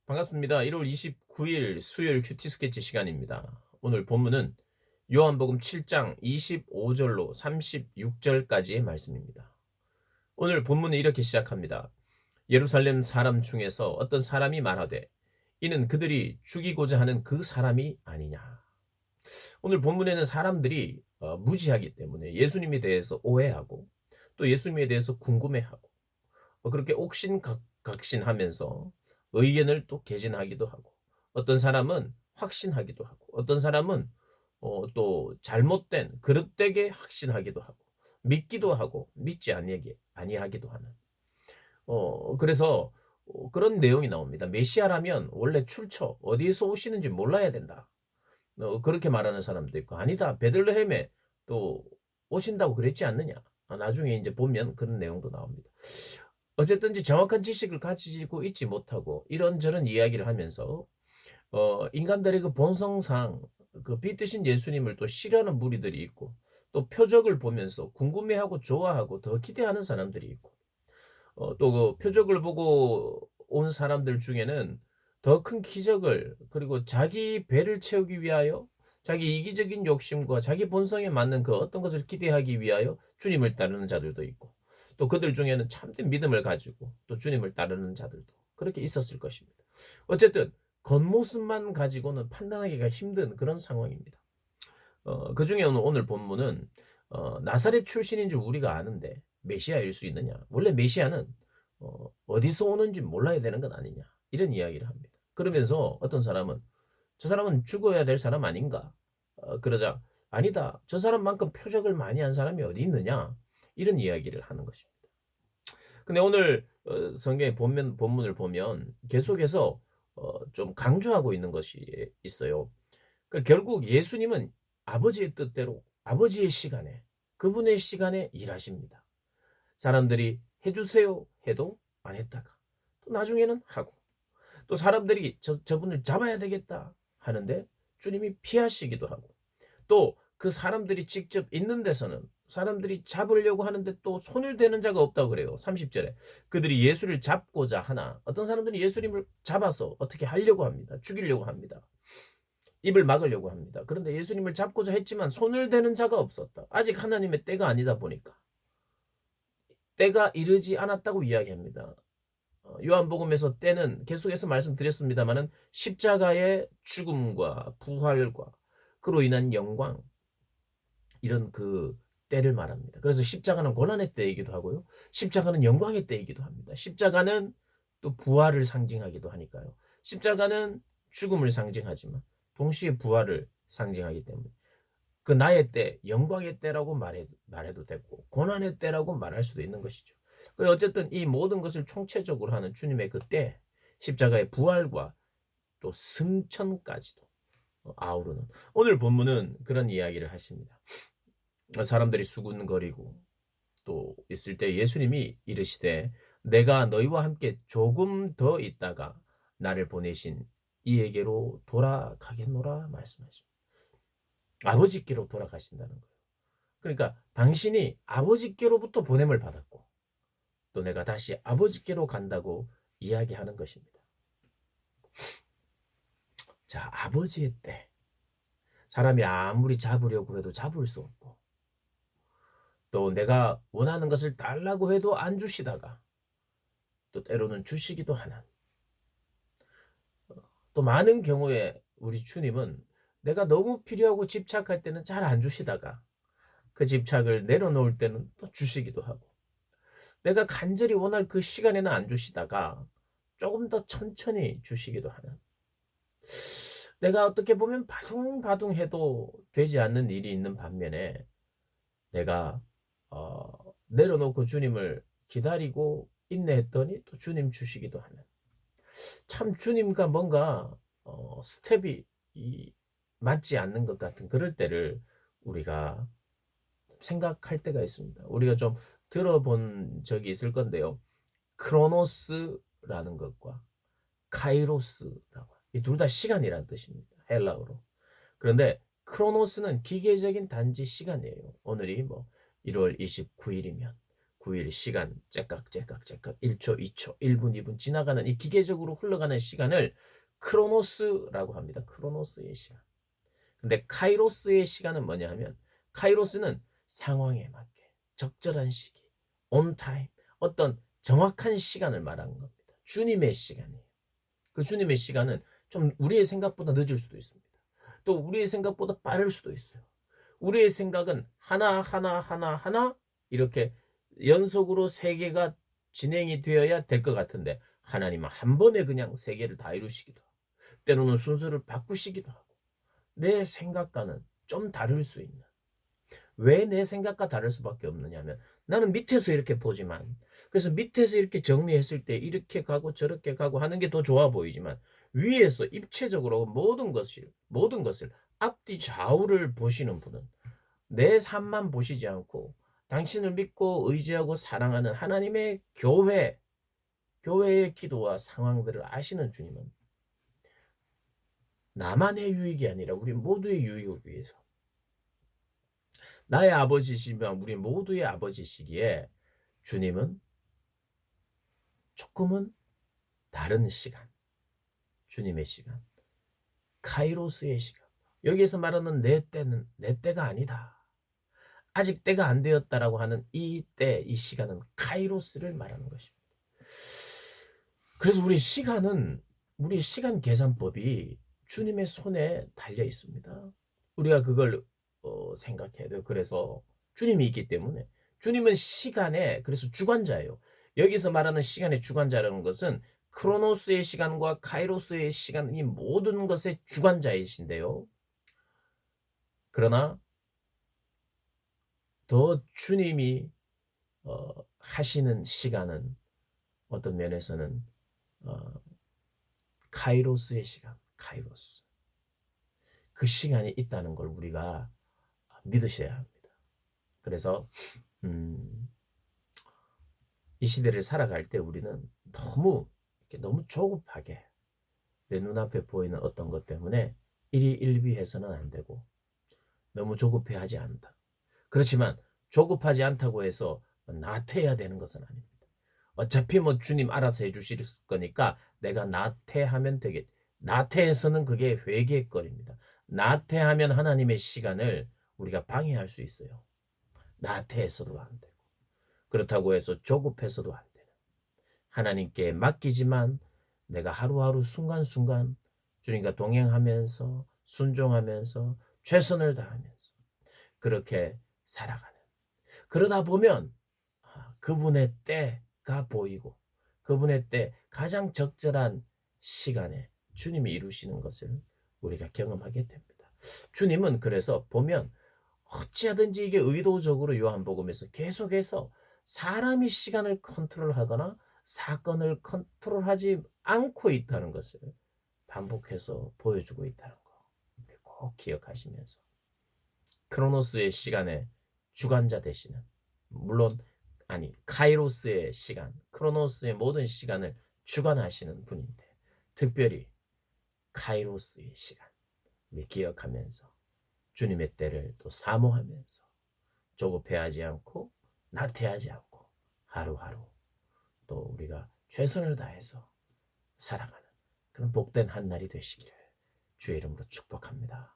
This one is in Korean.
반갑습니다. 1월 29일 수요일 큐티 스케치 시간입니다. 오늘 본문은 요한복음 7장 25절로 36절까지의 말씀입니다. 오늘 본문은 이렇게 시작합니다. 예루살렘 사람 중에서 어떤 사람이 말하되 이는 그들이 죽이고자 하는 그 사람이 아니냐. 오늘 본문에는 사람들이 무지하기 때문에 예수님에 대해서 오해하고 또 예수님에 대해서 궁금해하고 그렇게 옥신각신하면서 의견을 또 개진하기도 하고 어떤 사람은 확신하기도 하고 어떤 사람은 또 잘못된 그릇되게 확신하기도 하고 믿기도 하고 믿지 아니하기도 하는 그래서 그런 내용이 나옵니다. 메시아라면 원래 출처 어디에서 오시는지 몰라야 된다. 그렇게 말하는 사람도 있고 아니다 베들레헴에 또 오신다고 그랬지 않느냐. 나중에 이제 보면 그런 내용도 나옵니다. 어쨌든지 정확한 지식을 가지고 있지 못하고 이런저런 이야기를 하면서 인간들의 그 본성상 그 빛드신 예수님을 또 싫어하는 무리들이 있고 또 표적을 보면서 궁금해하고 좋아하고 더 기대하는 사람들이 있고 또 그 표적을 보고 온 사람들 중에는 더 큰 기적을 그리고 자기 배를 채우기 위하여 자기 이기적인 욕심과 자기 본성에 맞는 그 어떤 것을 기대하기 위하여 주님을 따르는 자들도 있고 또 그들 중에는 참된 믿음을 가지고 또 주님을 따르는 자들도 그렇게 있었을 것입니다. 어쨌든 겉모습만 가지고는 판단하기가 힘든 그런 상황입니다. 그중에 오늘 본문은 나사렛 출신인 줄 우리가 아는데 메시아일 수 있느냐? 원래 메시아는 어디서 오는지 몰라야 되는 건 아니냐? 이런 이야기를 합니다. 그러면서 어떤 사람은 저 사람은 죽어야 될 사람 아닌가? 그러자 아니다. 저 사람만큼 표적을 많이 한 사람이 어디 있느냐? 이런 이야기를 하는 것입니다. 근데 오늘 성경의 본문을 보면 계속해서 좀 강조하고 있는 것이 있어요. 그러니까 결국 예수님은 아버지의 뜻대로 아버지의 시간에 그분의 시간에 일하십니다. 사람들이 해주세요 해도 안 했다가 또 나중에는 하고 또 사람들이 저분을 잡아야 되겠다 하는데 주님이 피하시기도 하고 또 그 사람들이 직접 있는 데서는 사람들이 잡으려고 하는데 또 손을 대는 자가 없다고 그래요. 30절에 그들이 예수를 잡고자 하나 어떤 사람들이 예수님을 잡아서 어떻게 하려고 합니다. 죽이려고 합니다. 입을 막으려고 합니다. 그런데 예수님을 잡고자 했지만 손을 대는 자가 없었다. 아직 하나님의 때가 아니다 보니까 때가 이르지 않았다고 이야기합니다. 요한복음에서 때는 계속해서 말씀드렸습니다마는 십자가의 죽음과 부활과 그로 인한 영광 이런 그 때를 말합니다. 그래서 십자가는 고난의 때이기도 하고요. 십자가는 영광의 때이기도 합니다. 십자가는 또 부활을 상징하기도 하니까요. 십자가는 죽음을 상징하지만 동시에 부활을 상징하기 때문에 그 나의 때, 영광의 때라고 말해도 되고 고난의 때라고 말할 수도 있는 것이죠. 그리고 어쨌든 이 모든 것을 총체적으로 하는 주님의 그 때, 십자가의 부활과 또 승천까지도 아우르는 오늘 본문은 그런 이야기를 하십니다. 사람들이 수군거리고 또 있을 때 예수님이 이르시되 내가 너희와 함께 조금 더 있다가 나를 보내신 이에게로 돌아가겠노라 말씀하십니다. 아버지께로 돌아가신다는 거예요. 그러니까 당신이 아버지께로부터 보냄을 받았고 또 내가 다시 아버지께로 간다고 이야기하는 것입니다. 자, 아버지의 때. 사람이 아무리 잡으려고 해도 잡을 수 없고 또 내가 원하는 것을 달라고 해도 안 주시다가 또 때로는 주시기도 하는 또 많은 경우에 우리 주님은 내가 너무 필요하고 집착할 때는 잘 안 주시다가 그 집착을 내려놓을 때는 또 주시기도 하고 내가 간절히 원할 그 시간에는 안 주시다가 조금 더 천천히 주시기도 하는 내가 어떻게 보면 바둥바둥 해도 되지 않는 일이 있는 반면에 내가 내려놓고 주님을 기다리고 인내했더니 또 주님 주시기도 하는 참 주님과 뭔가 스텝이 맞지 않는 것 같은 그럴 때를 우리가 생각할 때가 있습니다. 우리가 좀 들어본 적이 있을 건데요. 크로노스라는 것과 카이로스라고 이 둘 다 시간이라는 뜻입니다. 헬라어로. 그런데 크로노스는 기계적인 단지 시간이에요. 오늘이 뭐 1월 29일이면 9일 시간 째깍째깍째깍 1초, 2초, 1분, 2분 지나가는 이 기계적으로 흘러가는 시간을 크로노스라고 합니다. 크로노스의 시간. 근데 카이로스의 시간은 뭐냐 하면 카이로스는 상황에 맞게 적절한 시기, on time, 어떤 정확한 시간을 말하는 겁니다. 주님의 시간이에요. 그 주님의 시간은 좀 우리의 생각보다 늦을 수도 있습니다. 또 우리의 생각보다 빠를 수도 있어요. 우리의 생각은 하나 이렇게 연속으로 세 개가 진행이 되어야 될 것 같은데 하나님은 한 번에 그냥 세 개를 다 이루시기도 하고 때로는 순서를 바꾸시기도 하고 내 생각과는 좀 다를 수 있는, 왜 내 생각과 다를 수밖에 없느냐면 나는 밑에서 이렇게 보지만, 그래서 밑에서 이렇게 정리했을 때 이렇게 가고 저렇게 가고 하는 게 더 좋아 보이지만 위에서 입체적으로 모든 것을 앞뒤 좌우를 보시는 분은 내 삶만 보시지 않고 당신을 믿고 의지하고 사랑하는 하나님의 교회의 기도와 상황들을 아시는 주님은 나만의 유익이 아니라 우리 모두의 유익을 위해서 나의 아버지시면 우리 모두의 아버지시기에 주님은 조금은 다른 시간, 주님의 시간, 카이로스의 시간. 여기에서 말하는 내 때는 내 때가 아니다. 아직 때가 안 되었다라고 하는 이 때, 이 시간은 카이로스를 말하는 것입니다. 그래서 우리 시간 계산법이 주님의 손에 달려 있습니다. 우리가 그걸 생각해야 돼요. 그래서 주님이 있기 때문에 주님은 시간의 그래서 주관자예요. 여기서 말하는 시간의 주관자라는 것은 크로노스의 시간과 카이로스의 시간, 이 모든 것의 주관자이신데요. 그러나 더 주님이 하시는 시간은 어떤 면에서는 어, 카이로스의 시간, 카이로스. 그 시간이 있다는 걸 우리가 믿으셔야 합니다. 그래서 이 시대를 살아갈 때 우리는 너무 조급하게 내 눈앞에 보이는 어떤 것 때문에 일희일비해서는 안 되고 너무 조급해하지 않다. 그렇지만 조급하지 않다고 해서 나태해야 되는 것은 아닙니다. 어차피 뭐 주님 알아서 해주실 거니까 내가 나태하면 되겠. 나태해서는 그게 회개의 거리입니다. 나태하면 하나님의 시간을 우리가 방해할 수 있어요. 나태해서도 안 되고 그렇다고 해서 조급해서도 안 되는, 하나님께 맡기지만 내가 하루하루 순간순간 주님과 동행하면서 순종하면서 최선을 다하면서 그렇게 살아가는, 그러다 보면 그분의 때가 보이고 그분의 때 가장 적절한 시간에 주님이 이루시는 것을 우리가 경험하게 됩니다. 주님은 그래서 보면 어찌하든지 이게 의도적으로 요한복음에서 계속해서 사람이 시간을 컨트롤하거나 사건을 컨트롤하지 않고 있다는 것을 반복해서 보여주고 있다는 거 꼭 기억하시면서 크로노스의 시간의 주관자 되시는, 물론 카이로스의 시간, 크로노스의 모든 시간을 주관하시는 분인데 특별히 카이로스의 시간 우리 기억하면서 주님의 때를 또 사모하면서 조급해하지 않고 나태하지 않고 하루하루 또 우리가 최선을 다해서 살아가는 그런 복된 한 날이 되시기를 주의 이름으로 축복합니다.